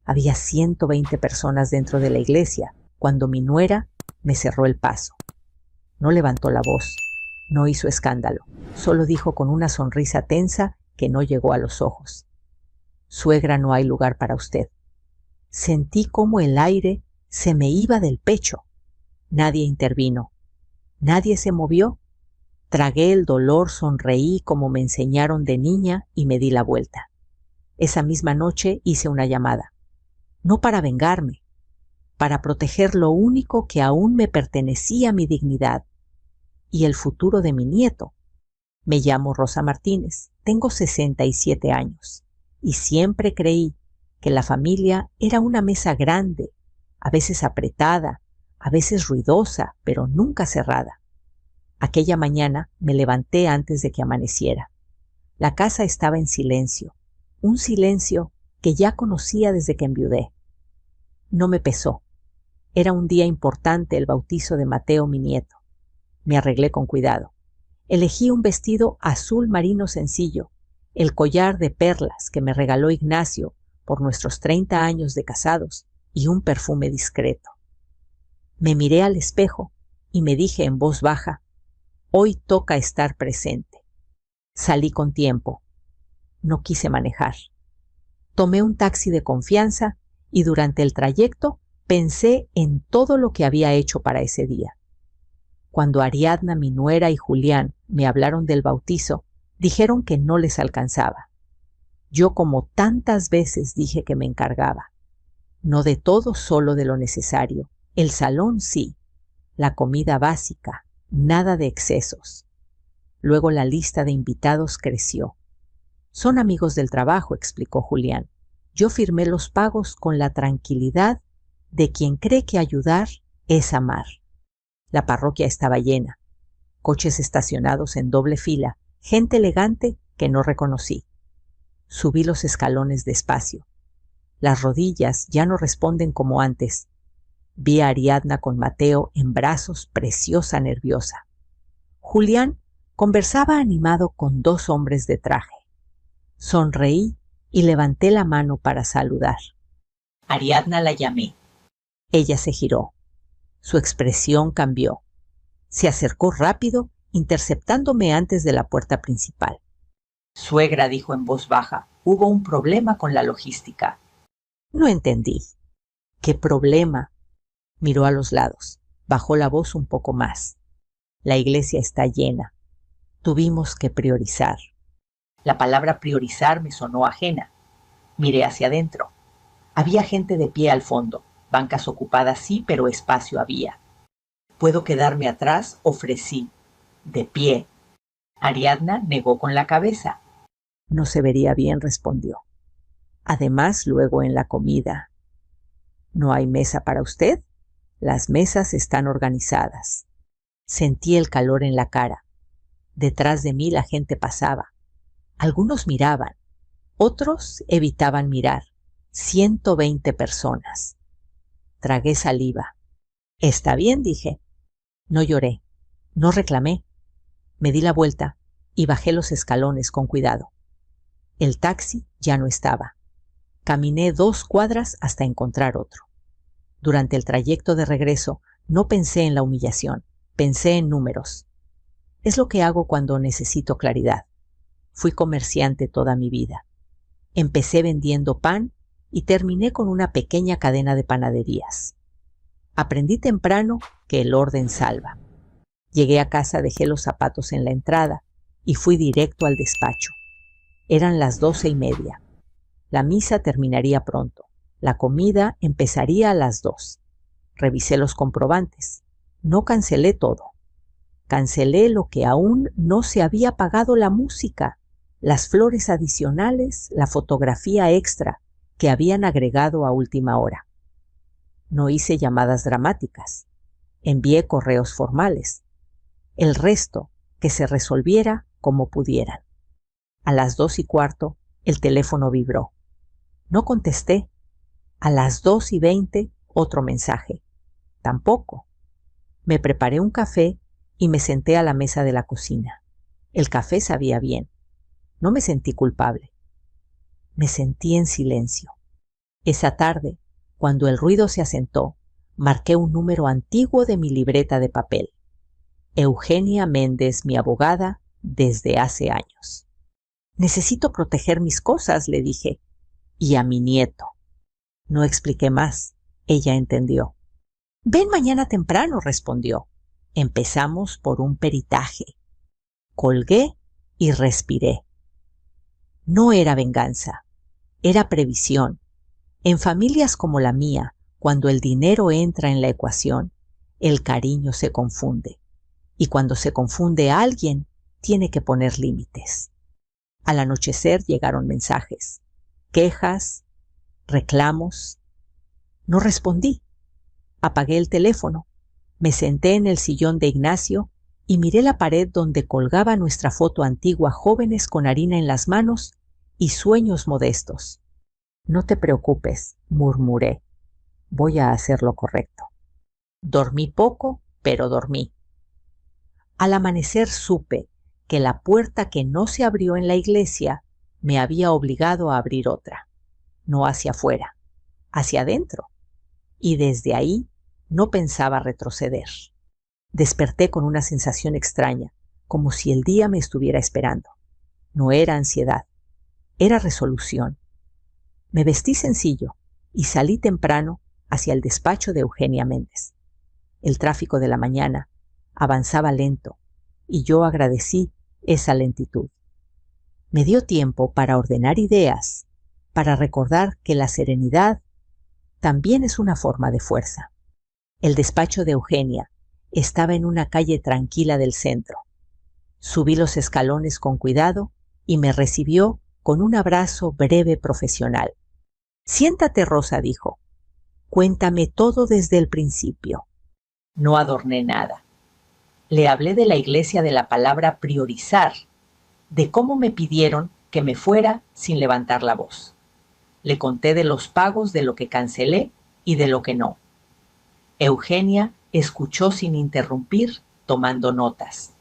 Había 120 personas dentro de la iglesia cuando mi nuera me cerró el paso. No levantó la voz, no hizo escándalo, solo dijo con una sonrisa tensa que no llegó a los ojos: «Suegra, no hay lugar para usted». Sentí como el aire se me iba del pecho. Nadie intervino, nadie se movió. Tragué el dolor, sonreí como me enseñaron de niña y me di la vuelta. Esa misma noche hice una llamada, no para vengarme, para proteger lo único que aún me pertenecía, mi dignidad y el futuro de mi nieto. Me llamo Rosa Martínez, tengo 67 años y siempre creí que la familia era una mesa grande, a veces apretada, a veces ruidosa, pero nunca cerrada. Aquella mañana me levanté antes de que amaneciera. La casa estaba en silencio, un silencio que ya conocía desde que enviudé. No me pesó. Era un día importante, el bautizo de Mateo, mi nieto. Me arreglé con cuidado. Elegí un vestido azul marino sencillo, el collar de perlas que me regaló Ignacio por nuestros 30 años de casados y un perfume discreto. Me miré al espejo y me dije en voz baja: «Hoy toca estar presente». Salí con tiempo. No quise manejar. Tomé un taxi de confianza y durante el trayecto pensé en todo lo que había hecho para ese día. Cuando Ariadna, mi nuera, y Julián me hablaron del bautizo, dijeron que no les alcanzaba. Yo, como tantas veces, dije que me encargaba. No de todo, solo de lo necesario. El salón sí, la comida básica, nada de excesos. Luego la lista de invitados creció. «Son amigos del trabajo», explicó Julián. «Yo firmé los pagos con la tranquilidad de quien cree que ayudar es amar». La parroquia estaba llena, coches estacionados en doble fila, gente elegante que no reconocí. Subí los escalones despacio. Las rodillas ya no responden como antes. Vi a Ariadna con Mateo en brazos, preciosa, nerviosa. Julián conversaba animado con 2 hombres de traje. Sonreí y levanté la mano para saludar. Ariadna la llamé. Ella se giró. Su expresión cambió. Se acercó rápido, interceptándome antes de la puerta principal. «Suegra», dijo en voz baja, «hubo un problema con la logística». No entendí. «¿Qué problema?». Miró a los lados. Bajó la voz un poco más. «La iglesia está llena. Tuvimos que priorizar». La palabra priorizar me sonó ajena. Miré hacia adentro. Había gente de pie al fondo. Bancas ocupadas sí, pero espacio había. «¿Puedo quedarme atrás?», ofrecí. «De pie». Ariadna negó con la cabeza. «No se vería bien», respondió. «Además, luego en la comida». «¿No hay mesa para usted?». «Las mesas están organizadas». Sentí el calor en la cara. Detrás de mí la gente pasaba. Algunos miraban, otros evitaban mirar. 120 personas. Tragué saliva. «Está bien», dije. No lloré, no reclamé. Me di la vuelta y bajé los escalones con cuidado. El taxi ya no estaba. Caminé 2 cuadras hasta encontrar otro. Durante el trayecto de regreso no pensé en la humillación, pensé en números. Es lo que hago cuando necesito claridad. Fui comerciante toda mi vida. Empecé vendiendo pan y terminé con una pequeña cadena de panaderías. Aprendí temprano que el orden salva. Llegué a casa, dejé los zapatos en la entrada y fui directo al despacho. Eran las 12:30. La misa terminaría pronto. La comida empezaría a las 2. Revisé los comprobantes. No cancelé todo. Cancelé lo que aún no se había pagado: la música, las flores adicionales, la fotografía extra que habían agregado a última hora. No hice llamadas dramáticas. Envié correos formales. El resto, que se resolviera como pudieran. A las 2:15 el teléfono vibró. No contesté. A las 2:20 otro mensaje. Tampoco. Me preparé un café y me senté a la mesa de la cocina. El café sabía bien. No me sentí culpable. Me sentí en silencio. Esa tarde, cuando el ruido se asentó, marqué un número antiguo de mi libreta de papel. Eugenia Méndez, mi abogada, desde hace años. Necesito proteger mis cosas, le dije, y a mi nieto. No expliqué más. Ella entendió. Ven mañana temprano, respondió. Empezamos por un peritaje. Colgué y respiré. No era venganza, era previsión. En familias como la mía, cuando el dinero entra en la ecuación, el cariño se confunde. Y cuando se confunde a alguien, tiene que poner límites. Al anochecer llegaron mensajes, quejas, reclamos. No respondí. Apagué el teléfono, me senté en el sillón de Ignacio y miré la pared donde colgaba nuestra foto antigua, jóvenes con harina en las manos y sueños modestos. No te preocupes, murmuré. Voy a hacer lo correcto. Dormí poco, pero dormí. Al amanecer supe que la puerta que no se abrió en la iglesia me había obligado a abrir otra. No hacia afuera, hacia adentro. Y desde ahí no pensaba retroceder. Desperté con una sensación extraña, como si el día me estuviera esperando. No era ansiedad, era resolución. Me vestí sencillo y salí temprano hacia el despacho de Eugenia Méndez. El tráfico de la mañana avanzaba lento y yo agradecí esa lentitud. Me dio tiempo para ordenar ideas, para recordar que la serenidad también es una forma de fuerza. El despacho de Eugenia estaba en una calle tranquila del centro. Subí los escalones con cuidado y me recibió con un abrazo breve profesional. Siéntate, Rosa, dijo. Cuéntame todo desde el principio. No adorné nada. Le hablé de la iglesia, de la palabra priorizar, de cómo me pidieron que me fuera sin levantar la voz. Le conté de los pagos, de lo que cancelé y de lo que no. Eugenia escuchó sin interrumpir, tomando notas.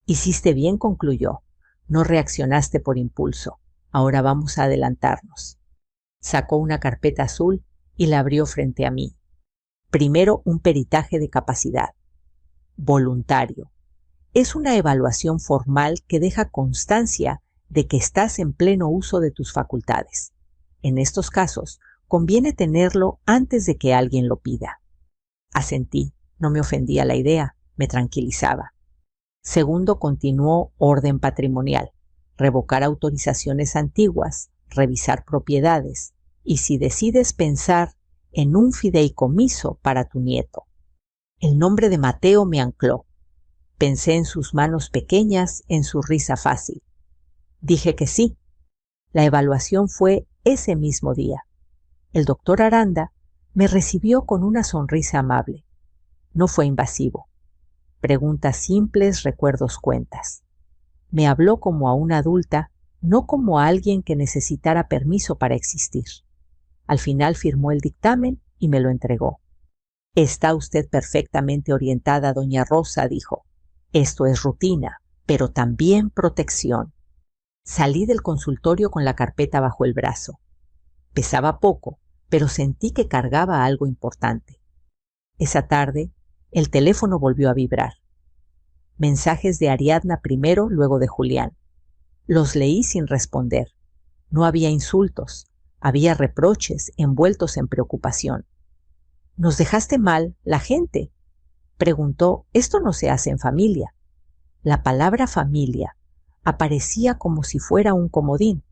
Hiciste bien, concluyó. No reaccionaste por impulso. Ahora vamos a adelantarnos. Sacó una carpeta azul y la abrió frente a mí. Primero, un peritaje de capacidad. Voluntario. Es una evaluación formal que deja constancia de que estás en pleno uso de tus facultades. En estos casos, conviene tenerlo antes de que alguien lo pida. Asentí, no me ofendía la idea, me tranquilizaba. Segundo, continuó orden patrimonial, revocar autorizaciones antiguas, revisar propiedades y si decides pensar en un fideicomiso para tu nieto. El nombre de Mateo me ancló. Pensé en sus manos pequeñas, en su risa fácil. Dije que sí. La evaluación fue ese mismo día. El doctor Aranda me recibió con una sonrisa amable. No fue invasivo. Preguntas simples, recuerdos, cuentas. Me habló como a una adulta, no como a alguien que necesitara permiso para existir. Al final firmó el dictamen y me lo entregó. Está usted perfectamente orientada, doña Rosa, dijo. Esto es rutina, pero también protección. Salí del consultorio con la carpeta bajo el brazo. Pesaba poco, pero sentí que cargaba algo importante. Esa tarde, el teléfono volvió a vibrar. Mensajes de Ariadna primero, luego de Julián. Los leí sin responder. No había insultos, había reproches envueltos en preocupación. «¿Nos dejaste mal, la gente?», preguntó. «Esto no se hace en familia». La palabra familia aparecía como si fuera un comodín.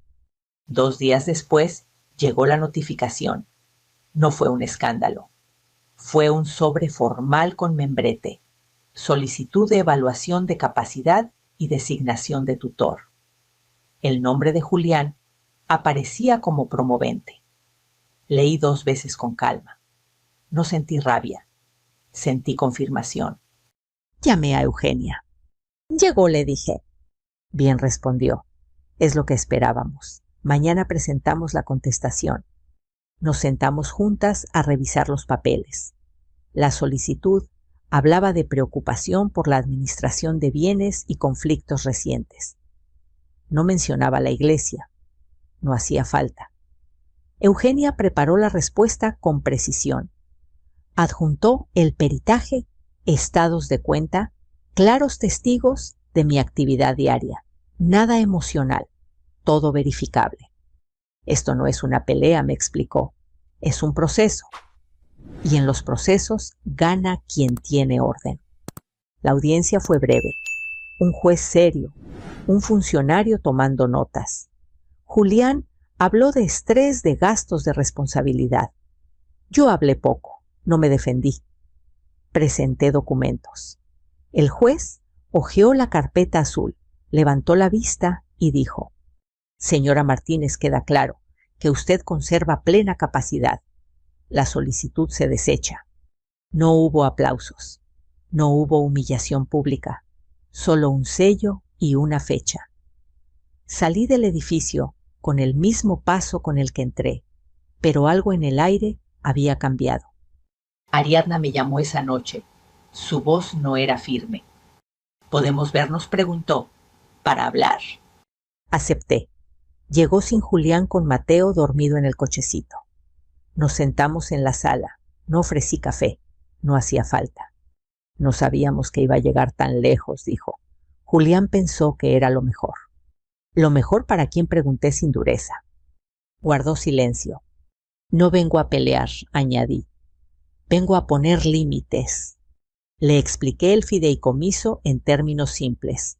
2 días después llegó la notificación. No fue un escándalo. Fue un sobre formal con membrete. Solicitud de evaluación de capacidad y designación de tutor. El nombre de Julián aparecía como promovente. Leí 2 veces con calma. No sentí rabia. Sentí confirmación. Llamé a Eugenia. Llegó, le dije. Bien, respondió. Es lo que esperábamos. Mañana presentamos la contestación. Nos sentamos juntas a revisar los papeles. La solicitud hablaba de preocupación por la administración de bienes y conflictos recientes. No mencionaba la iglesia. No hacía falta. Eugenia preparó la respuesta con precisión. Adjuntó el peritaje, estados de cuenta, claros testigos de mi actividad diaria. Nada emocional, todo verificable. Esto no es una pelea, me explicó. Es un proceso. Y en los procesos gana quien tiene orden. La audiencia fue breve. Un juez serio, un funcionario tomando notas. Julián habló de estrés, de gastos, de responsabilidad. Yo hablé poco, no me defendí. Presenté documentos. El juez hojeó la carpeta azul, levantó la vista y dijo: Señora Martínez, queda claro que usted conserva plena capacidad. La solicitud se desecha. No hubo aplausos, no hubo humillación pública, solo un sello y una fecha. Salí del edificio con el mismo paso con el que entré, pero algo en el aire había cambiado. Ariadna me llamó esa noche. Su voz no era firme. ¿Podemos vernos?, preguntó, para hablar. Acepté. Llegó sin Julián con Mateo dormido en el cochecito. Nos sentamos en la sala. No ofrecí café. No hacía falta. No sabíamos que iba a llegar tan lejos, dijo. Julián pensó que era lo mejor. Lo mejor para quien, pregunté sin dureza. Guardó silencio. No vengo a pelear, añadí. Vengo a poner límites. Le expliqué el fideicomiso en términos simples.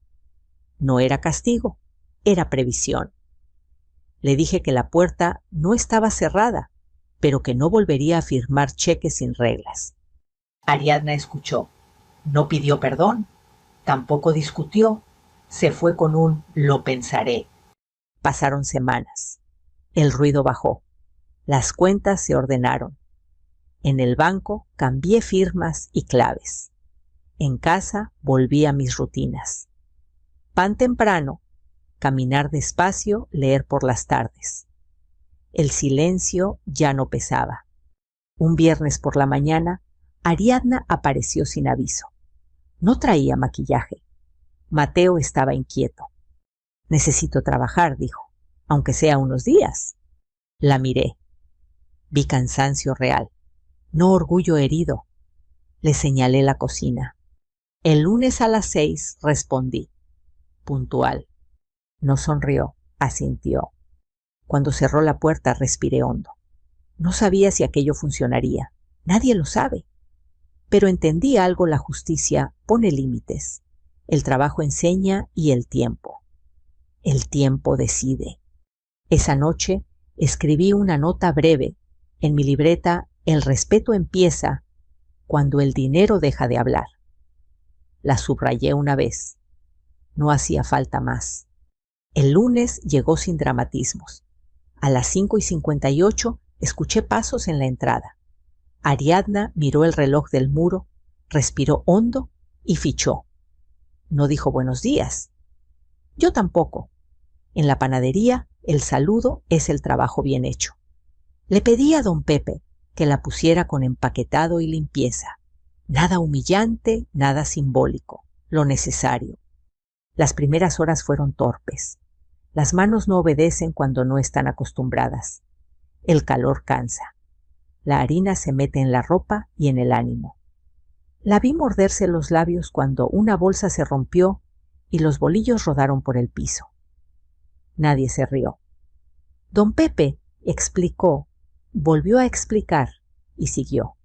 No era castigo, era previsión. Le dije que la puerta no estaba cerrada, pero que no volvería a firmar cheques sin reglas. Ariadna escuchó. No pidió perdón, tampoco discutió. Se fue con un «lo pensaré». Pasaron semanas. El ruido bajó. Las cuentas se ordenaron. En el banco cambié firmas y claves. En casa volví a mis rutinas. Pan temprano, caminar despacio, leer por las tardes. El silencio ya no pesaba. Un viernes por la mañana, Ariadna apareció sin aviso. No traía maquillaje. Mateo estaba inquieto. Necesito trabajar, dijo, aunque sea unos días. La miré. Vi cansancio real, no orgullo herido. Le señalé la cocina. El lunes a las 6, respondí. Puntual. No sonrió, asintió. Cuando cerró la puerta respiré hondo. No sabía si aquello funcionaría. Nadie lo sabe. Pero entendí algo: la justicia pone límites. El trabajo enseña y el tiempo. El tiempo decide. Esa noche escribí una nota breve. En mi libreta, el respeto empieza cuando el dinero deja de hablar. La subrayé una vez. No hacía falta más. El lunes llegó sin dramatismos. A las 5:58 escuché pasos en la entrada. Ariadna miró el reloj del muro, respiró hondo y fichó. No dijo buenos días. Yo tampoco. En la panadería, el saludo es el trabajo bien hecho. Le pedí a don Pepe que la pusiera con empaquetado y limpieza. Nada humillante, nada simbólico, lo necesario. Las primeras horas fueron torpes. Las manos no obedecen cuando no están acostumbradas. El calor cansa. La harina se mete en la ropa y en el ánimo. La vi morderse los labios cuando una bolsa se rompió y los bolillos rodaron por el piso. Nadie se rió. Don Pepe explicó, volvió a explicar y siguió.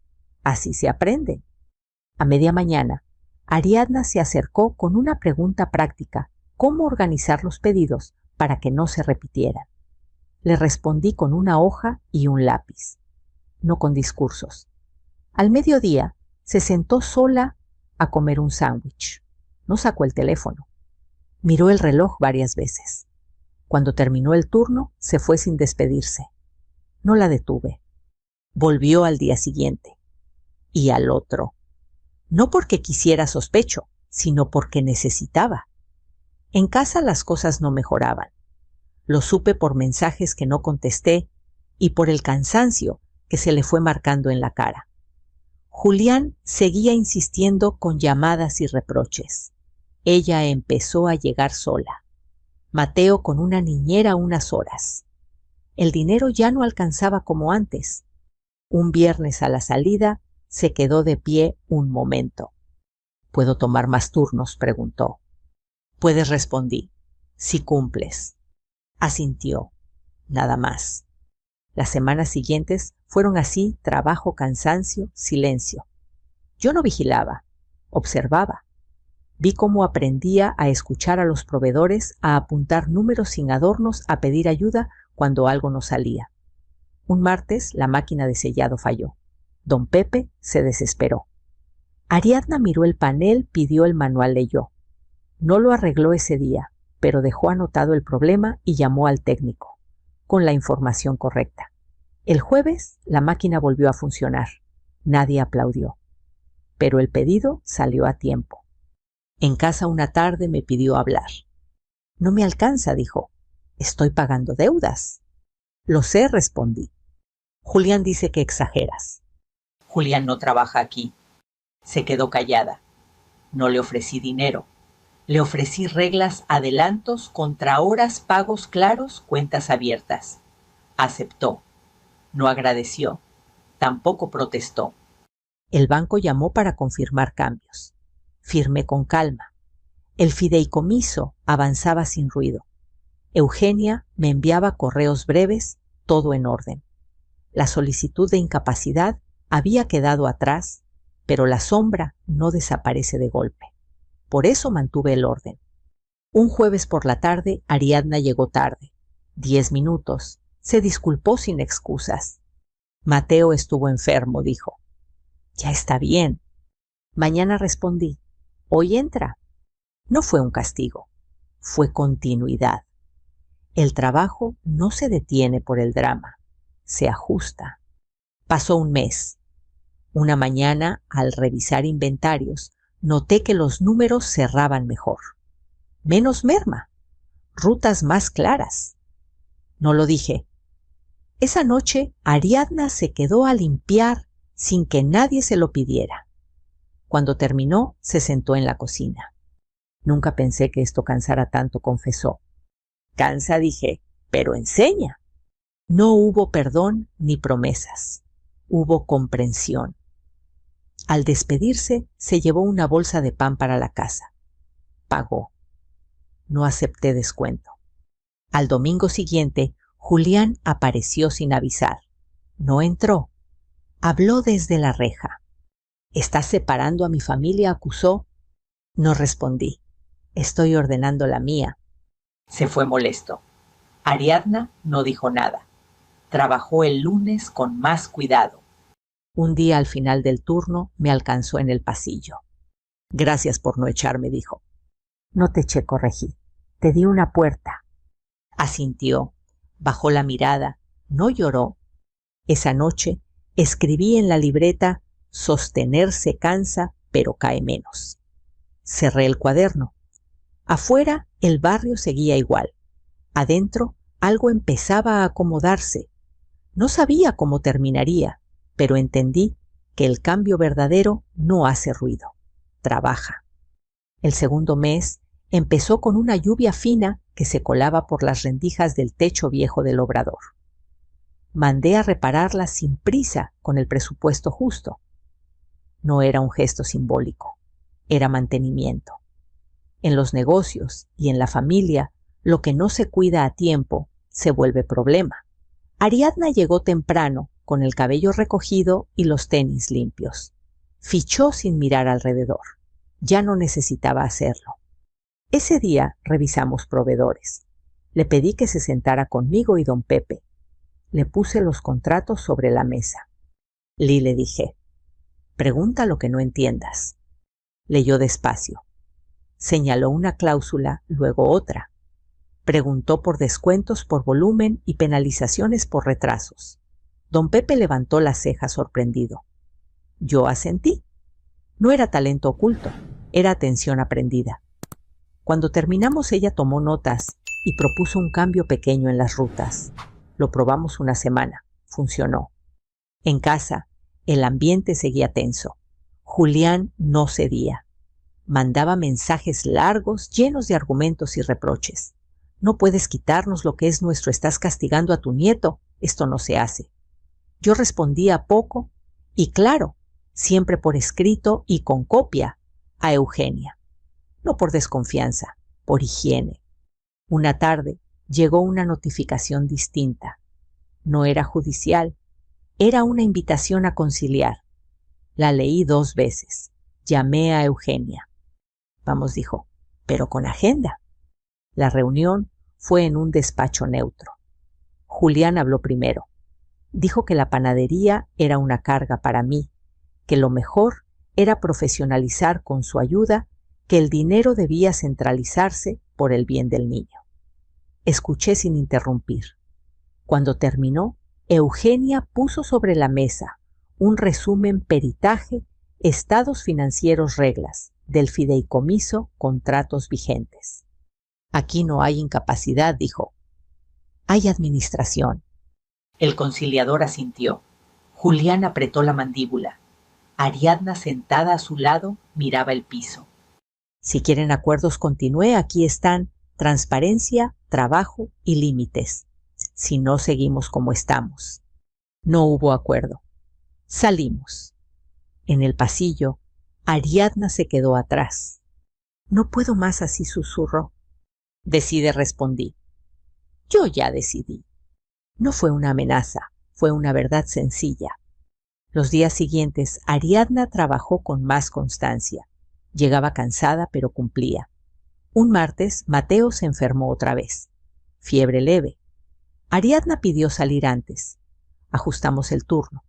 Así se aprende. A media mañana, Ariadna se acercó con una pregunta práctica: ¿cómo organizar los pedidos para que no se repitieran? Le respondí con una hoja y un lápiz, no con discursos. Al mediodía se sentó sola a comer un sándwich. No sacó el teléfono. Miró el reloj varias veces. Cuando terminó el turno, se fue sin despedirse. No la detuve. Volvió al día siguiente. Y al otro. No porque quisiera, sospecho, sino porque necesitaba. En casa las cosas no mejoraban. Lo supe por mensajes que no contesté y por el cansancio que se le fue marcando en la cara. Julián seguía insistiendo con llamadas y reproches. Ella empezó a llegar sola. Mateo con una niñera unas horas. El dinero ya no alcanzaba como antes. Un viernes a la salida, se quedó de pie un momento. —¿Puedo tomar más turnos? —preguntó. —Puedes, respondí, si cumples. Asintió. Nada más. Las semanas siguientes fueron así: trabajo, cansancio, silencio. Yo no vigilaba, observaba. Vi cómo aprendía a escuchar a los proveedores, a apuntar números sin adornos, a pedir ayuda cuando algo no salía. Un martes la máquina de sellado falló. Don Pepe se desesperó. Ariadna miró el panel, pidió el manual, leyó. No lo arregló ese día, pero dejó anotado el problema y llamó al técnico, con la información correcta. El jueves la máquina volvió a funcionar. Nadie aplaudió. Pero el pedido salió a tiempo. En casa una tarde me pidió hablar. No me alcanza, dijo. Estoy pagando deudas. Lo sé, respondí. Julián dice que exageras. Julián no trabaja aquí. Se quedó callada. No le ofrecí dinero. Le ofrecí reglas, adelantos, contrahoras, pagos claros, cuentas abiertas. Aceptó. No agradeció. Tampoco protestó. El banco llamó para confirmar cambios. Firmé con calma. El fideicomiso avanzaba sin ruido. Eugenia me enviaba correos breves, todo en orden. La solicitud de incapacidad había quedado atrás, pero la sombra no desaparece de golpe. Por eso mantuve el orden. Un jueves por la tarde, Ariadna llegó tarde. 10 minutos. Se disculpó sin excusas. Mateo estuvo enfermo, dijo. Ya está bien. Mañana, respondí. Hoy entra. No fue un castigo. Fue continuidad. El trabajo no se detiene por el drama. Se ajusta. Pasó un mes. Una mañana, al revisar inventarios, noté que los números cerraban mejor. Menos merma. Rutas más claras. No lo dije. Esa noche, Ariadna se quedó a limpiar sin que nadie se lo pidiera. Cuando terminó, se sentó en la cocina. Nunca pensé que esto cansara tanto, confesó. Cansa, dije, pero enseña. No hubo perdón ni promesas. Hubo comprensión. Al despedirse, se llevó una bolsa de pan para la casa. Pagó. No acepté descuento. Al domingo siguiente, Julián apareció sin avisar. No entró. Habló desde la reja. —¿Estás separando a mi familia?, acusó. No respondí. Estoy ordenando la mía. Se fue molesto. Ariadna no dijo nada. Trabajó el lunes con más cuidado. Un día al final del turno me alcanzó en el pasillo. Gracias por no echarme, dijo. No te eché, corregí. Te di una puerta. Asintió. Bajó la mirada. No lloró. Esa noche escribí en la libreta: sostenerse cansa, pero cae menos. Cerré el cuaderno. Afuera el barrio seguía igual. Adentro algo empezaba a acomodarse. No sabía cómo terminaría, pero entendí que el cambio verdadero no hace ruido, trabaja. El segundo mes empezó con una lluvia fina que se colaba por las rendijas del techo viejo del obrador. Mandé a repararla sin prisa, con el presupuesto justo. No era un gesto simbólico, era mantenimiento. En los negocios y en la familia, lo que no se cuida a tiempo se vuelve problema. Ariadna llegó temprano, con el cabello recogido y los tenis limpios. Fichó sin mirar alrededor. Ya no necesitaba hacerlo. Ese día revisamos proveedores. Le pedí que se sentara conmigo y don Pepe. Le puse los contratos sobre la mesa. Le dije, pregunta lo que no entiendas. Leyó despacio. Señaló una cláusula, luego otra. Preguntó por descuentos por volumen y penalizaciones por retrasos. Don Pepe levantó la ceja sorprendido. Yo asentí. No era talento oculto, era atención aprendida. Cuando terminamos, ella tomó notas y propuso un cambio pequeño en las rutas. Lo probamos una semana. Funcionó. En casa, el ambiente seguía tenso. Julián no cedía. Mandaba mensajes largos, llenos de argumentos y reproches. No puedes quitarnos lo que es nuestro, estás castigando a tu nieto. Esto no se hace. Yo respondía poco y claro, siempre por escrito y con copia, a Eugenia. No por desconfianza, por higiene. Una tarde llegó una notificación distinta. No era judicial, era una invitación a conciliar. La leí 2 veces. Llamé a Eugenia. Vamos, dijo, pero con agenda. La reunión fue en un despacho neutro. Julián habló primero. Dijo que la panadería era una carga para mí, que lo mejor era profesionalizar con su ayuda, que el dinero debía centralizarse por el bien del niño. Escuché sin interrumpir. Cuando terminó, Eugenia puso sobre la mesa un resumen peritaje, estados financieros, reglas, del fideicomiso, contratos vigentes. Aquí no hay incapacidad, dijo. Hay administración. El conciliador asintió. Julián apretó la mandíbula. Ariadna, sentada a su lado, miraba el piso. Si quieren acuerdos, continúe. Aquí están transparencia, trabajo y límites. Si no, seguimos como estamos. No hubo acuerdo. Salimos. En el pasillo, Ariadna se quedó atrás. No puedo más así, susurró. Decide, respondí. Yo ya decidí. No fue una amenaza, fue una verdad sencilla. Los días siguientes, Ariadna trabajó con más constancia. Llegaba cansada, pero cumplía. Un martes, Mateo se enfermó otra vez. Fiebre leve. Ariadna pidió salir antes. Ajustamos el turno.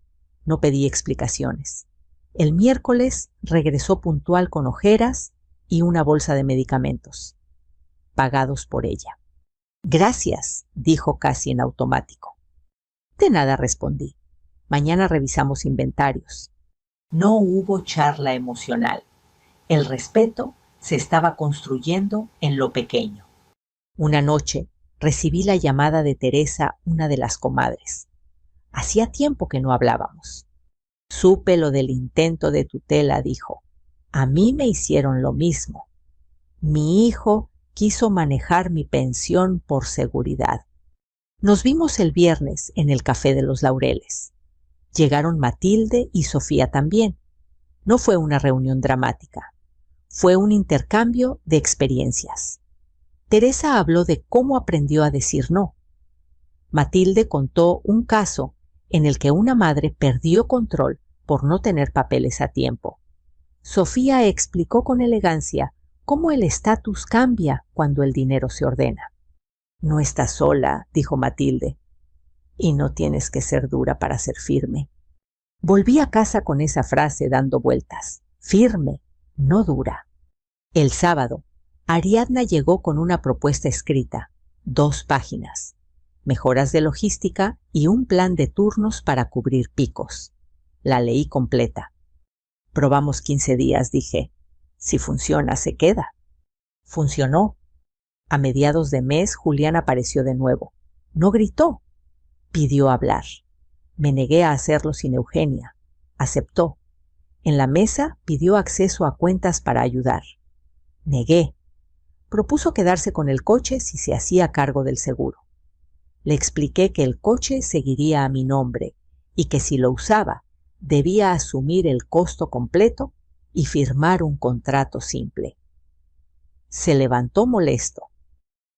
No pedí explicaciones. El miércoles regresó puntual con ojeras y una bolsa de medicamentos, pagados por ella. Gracias, dijo casi en automático. De nada, respondí. Mañana revisamos inventarios. No hubo charla emocional. El respeto se estaba construyendo en lo pequeño. Una noche recibí la llamada de Teresa, una de las comadres. Hacía tiempo que no hablábamos. Supe lo del intento de tutela, dijo. A mí me hicieron lo mismo. Mi hijo quiso manejar mi pensión por seguridad. Nos vimos el viernes en el Café de los Laureles. Llegaron Matilde y Sofía también. No fue una reunión dramática. Fue un intercambio de experiencias. Teresa habló de cómo aprendió a decir no. Matilde contó un caso en el que una madre perdió control por no tener papeles a tiempo. Sofía explicó con elegancia cómo el estatus cambia cuando el dinero se ordena. No estás sola, dijo Matilde, y no tienes que ser dura para ser firme. Volví a casa con esa frase dando vueltas. Firme, no dura. El sábado, Ariadna llegó con una propuesta escrita, 2 páginas, mejoras de logística y un plan de turnos para cubrir picos. La leí completa. Probamos 15 días, dije. Si funciona, se queda. Funcionó. A mediados de mes, Julián apareció de nuevo. No gritó. Pidió hablar. Me negué a hacerlo sin Eugenia. Aceptó. En la mesa pidió acceso a cuentas para ayudar. Negué. Propuso quedarse con el coche si se hacía cargo del seguro. Le expliqué que el coche seguiría a mi nombre y que si lo usaba, debía asumir el costo completo y firmar un contrato simple. Se levantó molesto.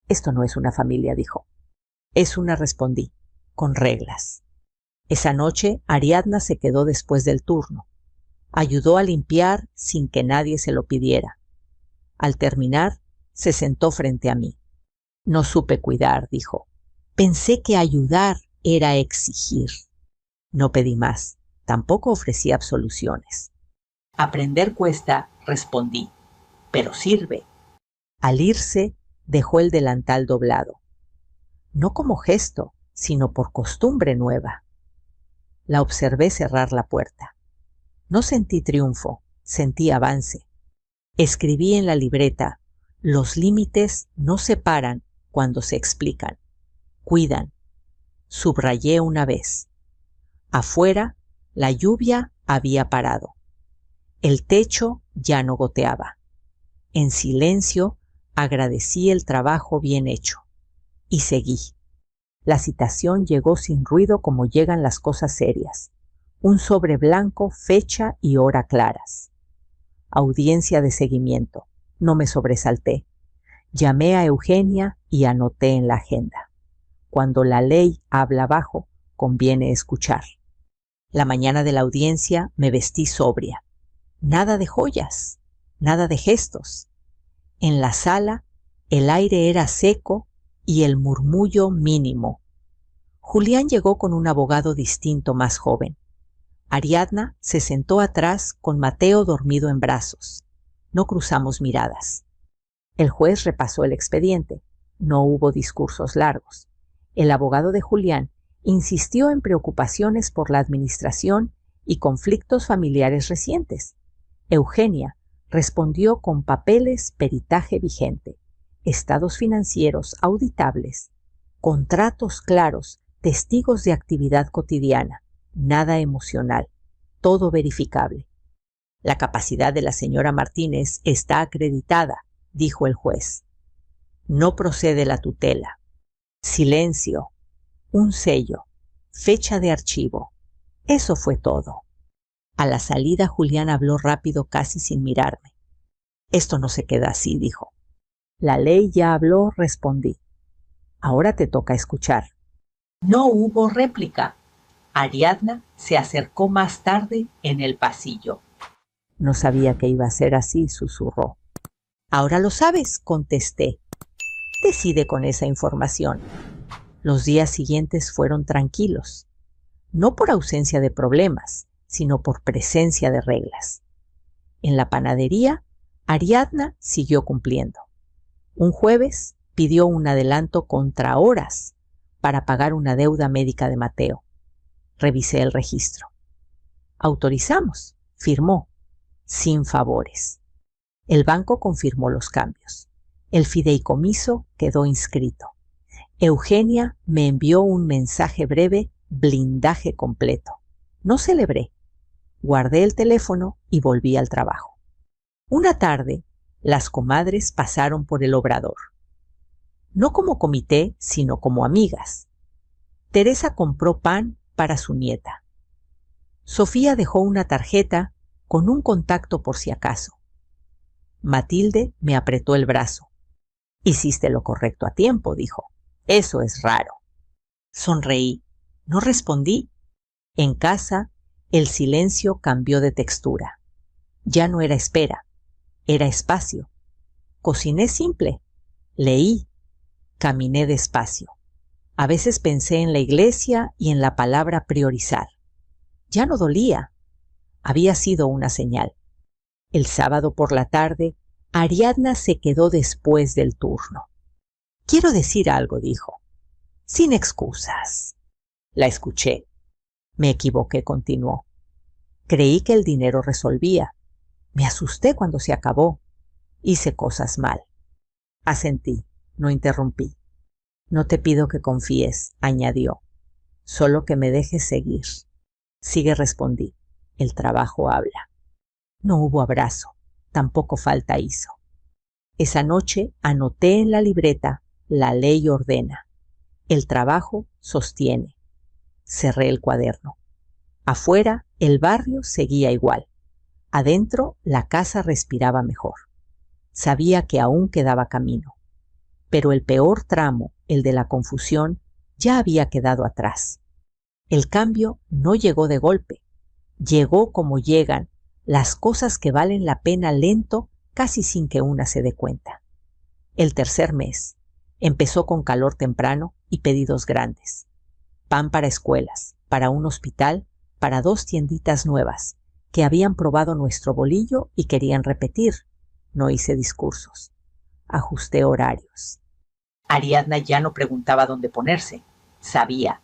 Esto no es una familia, dijo. Es una, respondí, con reglas. Esa noche, Ariadna se quedó después del turno. Ayudó a limpiar sin que nadie se lo pidiera. Al terminar, se sentó frente a mí. No supe cuidar, dijo. Pensé que ayudar era exigir. No pedí más. Tampoco ofrecí absoluciones. Aprender cuesta, respondí, pero sirve. Al irse, dejó el delantal doblado. No como gesto, sino por costumbre nueva. La observé cerrar la puerta. No sentí triunfo, sentí avance. Escribí en la libreta, los límites no se paran cuando se explican, cuidan. Subrayé una vez. Afuera, la lluvia había parado. El techo ya no goteaba. En silencio, agradecí el trabajo bien hecho. y seguí. La citación llegó sin ruido como llegan las cosas serias. Un sobre blanco, fecha y hora claras. Audiencia de seguimiento. No me sobresalté. Llamé a Eugenia y anoté en la agenda. Cuando la ley habla bajo, conviene escuchar. La mañana de la audiencia me vestí sobria. Nada de joyas, nada de gestos. En la sala el aire era seco y el murmullo mínimo. Julián llegó con un abogado distinto más joven. Ariadna se sentó atrás con Mateo dormido en brazos. No cruzamos miradas. El juez repasó el expediente. No hubo discursos largos. El abogado de Julián insistió en preocupaciones por la administración y conflictos familiares recientes. Eugenia respondió con papeles, peritaje vigente, estados financieros auditables, contratos claros, testigos de actividad cotidiana, nada emocional, todo verificable. La capacidad de la señora Martínez está acreditada, dijo el juez. No procede la tutela. Silencio, un sello, fecha de archivo. Eso fue todo. A la salida Julián habló rápido, casi sin mirarme. Esto no se queda así, dijo. La ley ya habló, respondí. Ahora te toca escuchar. No hubo réplica. Ariadna se acercó más tarde en el pasillo. No sabía que iba a ser así, susurró. Ahora lo sabes, contesté. Decide con esa información. Los días siguientes fueron tranquilos, no por ausencia de problemas, sino por presencia de reglas. En la panadería, Ariadna siguió cumpliendo. Un jueves pidió un adelanto contra horas para pagar una deuda médica de Mateo. Revisé el registro. Autorizamos, firmó, sin favores. El banco confirmó los cambios. El fideicomiso quedó inscrito. Eugenia me envió un mensaje breve, blindaje completo. No celebré. Guardé el teléfono y volví al trabajo. Una tarde, las comadres pasaron por el obrador. No como comité, sino como amigas. Teresa compró pan para su nieta. Sofía dejó una tarjeta con un contacto por si acaso. Matilde me apretó el brazo. Hiciste lo correcto a tiempo, dijo. Eso es raro. Sonreí. No respondí. En casa, el silencio cambió de textura. Ya no era espera, era espacio. Cociné simple. Leí. Caminé despacio. A veces pensé en la iglesia y en la palabra priorizar. Ya no dolía. Había sido una señal. El sábado por la tarde, Ariadna se quedó después del turno. Quiero decir algo, dijo. Sin excusas. La escuché. Me equivoqué, continuó. Creí que el dinero resolvía. Me asusté cuando se acabó. Hice cosas mal. Asentí, no interrumpí. No te pido que confíes, añadió. Solo que me dejes seguir. Sigue, respondí. El trabajo habla. No hubo abrazo. Tampoco falta hizo. Esa noche anoté en la libreta: la ley ordena. El trabajo sostiene. Cerré el cuaderno. Afuera, el barrio seguía igual. Adentro, la casa respiraba mejor. Sabía que aún quedaba camino. Pero el peor tramo, el de la confusión, ya había quedado atrás. El cambio no llegó de golpe. Llegó como llegan las cosas que valen la pena, lento, casi sin que una se dé cuenta. El tercer mes empezó con calor temprano y pedidos grandes. Pan para escuelas, para un hospital, para 2 tienditas nuevas que habían probado nuestro bolillo y querían repetir. No hice discursos. Ajusté horarios. Ariadna ya no preguntaba dónde ponerse. Sabía.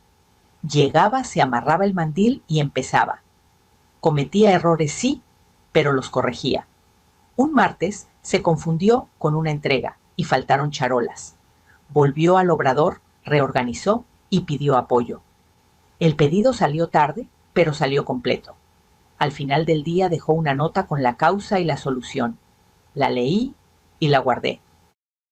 Llegaba, se amarraba el mandil y empezaba. Cometía errores, sí, pero los corregía. Un martes se confundió con una entrega y faltaron charolas. Volvió al obrador, reorganizó y pidió apoyo. El pedido salió tarde, pero salió completo. Al final del día dejó una nota con la causa y la solución. La leí y la guardé.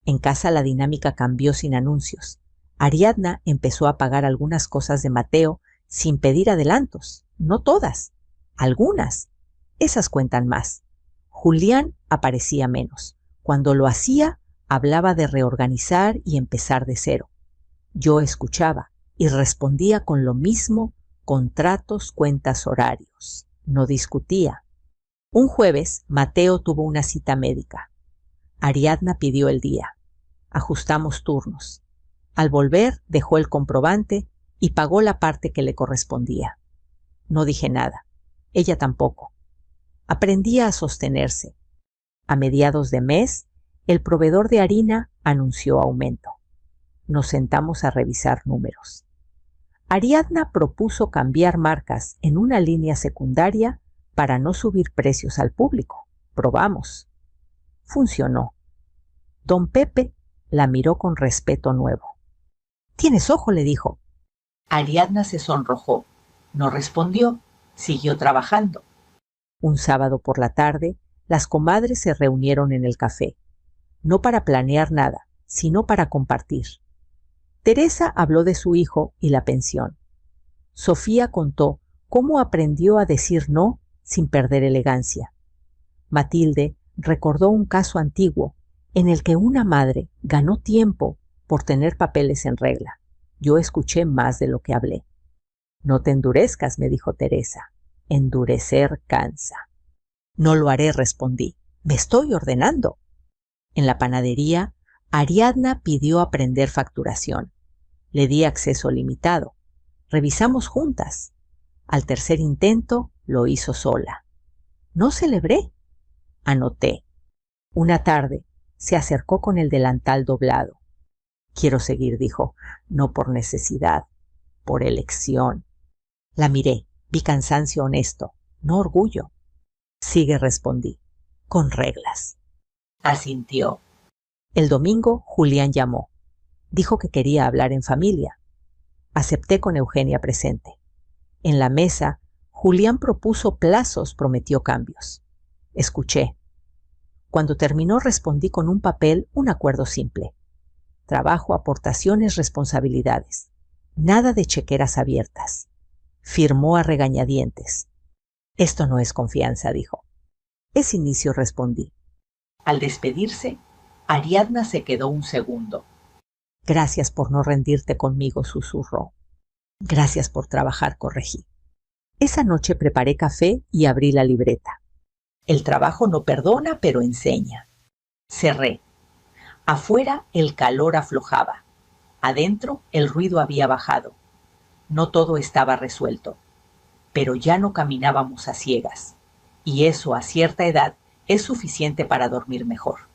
En casa la dinámica cambió sin anuncios. Ariadna empezó a pagar algunas cosas de Mateo sin pedir adelantos. No todas, algunas. Esas cuentan más. Julián aparecía menos. Cuando lo hacía, hablaba de reorganizar y empezar de cero. Yo escuchaba y respondía con lo mismo: contratos, cuentas, horarios. No discutía. Un jueves, Mateo tuvo una cita médica. Ariadna pidió el día. Ajustamos turnos. Al volver, dejó el comprobante y pagó la parte que le correspondía. No dije nada. Ella tampoco. Aprendía a sostenerse. A mediados de mes, el proveedor de harina anunció aumento. Nos sentamos a revisar números. Ariadna propuso cambiar marcas en una línea secundaria para no subir precios al público. Probamos. Funcionó. Don Pepe la miró con respeto nuevo. «Tienes ojo», le dijo. Ariadna se sonrojó. No respondió. Siguió trabajando. Un sábado por la tarde, las comadres se reunieron en el café. No para planear nada, sino para compartir. Teresa habló de su hijo y la pensión. Sofía contó cómo aprendió a decir no sin perder elegancia. Matilde recordó un caso antiguo en el que una madre ganó tiempo por tener papeles en regla. Yo escuché más de lo que hablé. «No te endurezcas», me dijo Teresa. «Endurecer cansa». «No lo haré», respondí. «Me estoy ordenando». En la panadería, Ariadna pidió aprender facturación. Le di acceso limitado. Revisamos juntas. Al tercer intento, lo hizo sola. No celebré. Anoté. Una tarde, se acercó con el delantal doblado. «Quiero seguir», dijo, «no por necesidad, por elección». La miré, vi cansancio honesto, no orgullo. «Sigue», respondí, «con reglas». Asintió. El domingo, Julián llamó. Dijo que quería hablar en familia. Acepté con Eugenia presente. En la mesa, Julián propuso plazos, prometió cambios. Escuché. Cuando terminó, respondí con un papel un acuerdo simple. Trabajo, aportaciones, responsabilidades. Nada de chequeras abiertas. Firmó a regañadientes. «Esto no es confianza», dijo. «Es inicio», respondí. Al despedirse, Ariadna se quedó un segundo. «Gracias por no rendirte conmigo», susurró. «Gracias por trabajar», corregí. Esa noche preparé café y abrí la libreta. El trabajo no perdona, pero enseña. Cerré. Afuera el calor aflojaba. Adentro el ruido había bajado. No todo estaba resuelto. Pero ya no caminábamos a ciegas. Y eso a cierta edad es suficiente para dormir mejor.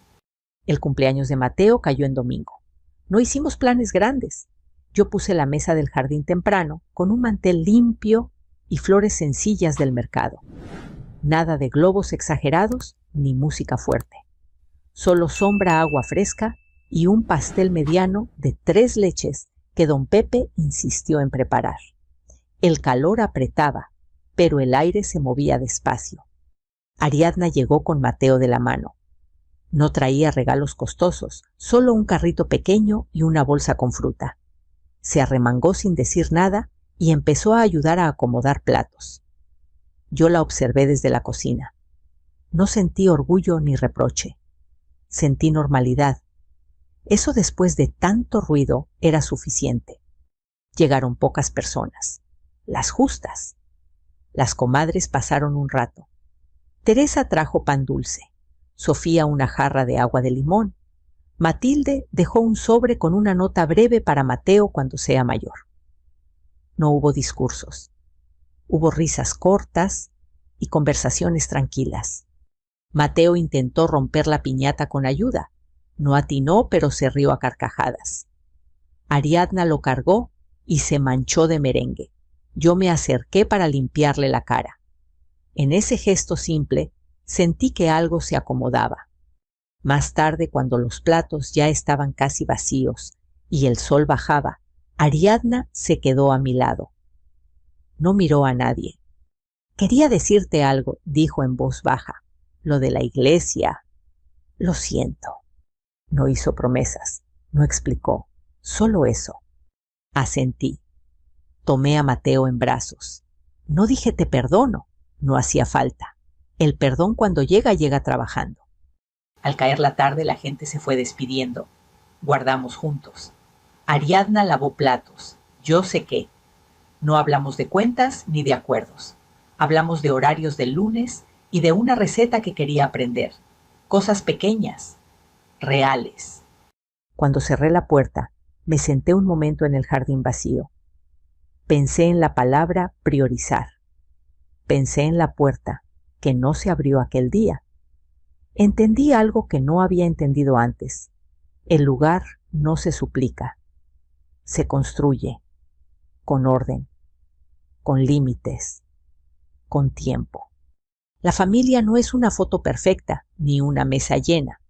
El cumpleaños de Mateo cayó en domingo. No hicimos planes grandes. Yo puse la mesa del jardín temprano con un mantel limpio y flores sencillas del mercado. Nada de globos exagerados ni música fuerte. Solo sombra, agua fresca y un pastel mediano de 3 leches que don Pepe insistió en preparar. El calor apretaba, pero el aire se movía despacio. Ariadna llegó con Mateo de la mano. No traía regalos costosos, solo un carrito pequeño y una bolsa con fruta. Se arremangó sin decir nada y empezó a ayudar a acomodar platos. Yo la observé desde la cocina. No sentí orgullo ni reproche. Sentí normalidad. Eso, después de tanto ruido, era suficiente. Llegaron pocas personas, las justas. Las comadres pasaron un rato. Teresa trajo pan dulce, Sofía una jarra de agua de limón. Matilde dejó un sobre con una nota breve para Mateo cuando sea mayor. No hubo discursos. Hubo risas cortas y conversaciones tranquilas. Mateo intentó romper la piñata con ayuda. No atinó, pero se rió a carcajadas. Ariadna lo cargó y se manchó de merengue. Yo me acerqué para limpiarle la cara. En ese gesto simple sentí que algo se acomodaba. Más tarde, cuando los platos ya estaban casi vacíos y el sol bajaba, Ariadna se quedó a mi lado. No miró a nadie. «Quería decirte algo», dijo en voz baja. «Lo de la iglesia. Lo siento». No hizo promesas, no explicó, solo eso. Asentí. Tomé a Mateo en brazos. No dije te perdono, no hacía falta. El perdón cuando llega, llega trabajando. Al caer la tarde la gente se fue despidiendo. Guardamos juntos. Ariadna lavó platos. Yo sequé. No hablamos de cuentas ni de acuerdos. Hablamos de horarios del lunes y de una receta que quería aprender. Cosas pequeñas, reales. Cuando cerré la puerta, me senté un momento en el jardín vacío. Pensé en la palabra priorizar. Pensé en la puerta que no se abrió aquel día. Entendí algo que no había entendido antes. El lugar no se suplica, se construye, con orden, con límites, con tiempo. La familia no es una foto perfecta ni una mesa llena.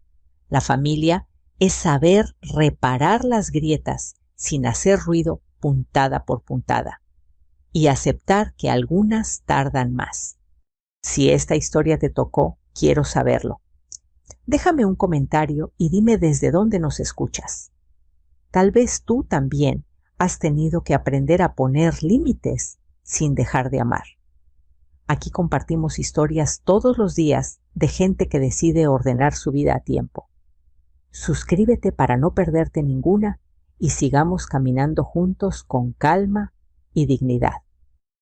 La familia es saber reparar las grietas sin hacer ruido puntada por puntada y aceptar que algunas tardan más. Si esta historia te tocó, quiero saberlo. Déjame un comentario y dime desde dónde nos escuchas. Tal vez tú también has tenido que aprender a poner límites sin dejar de amar. Aquí compartimos historias todos los días de gente que decide ordenar su vida a tiempo. Suscríbete para no perderte ninguna y sigamos caminando juntos con calma y dignidad.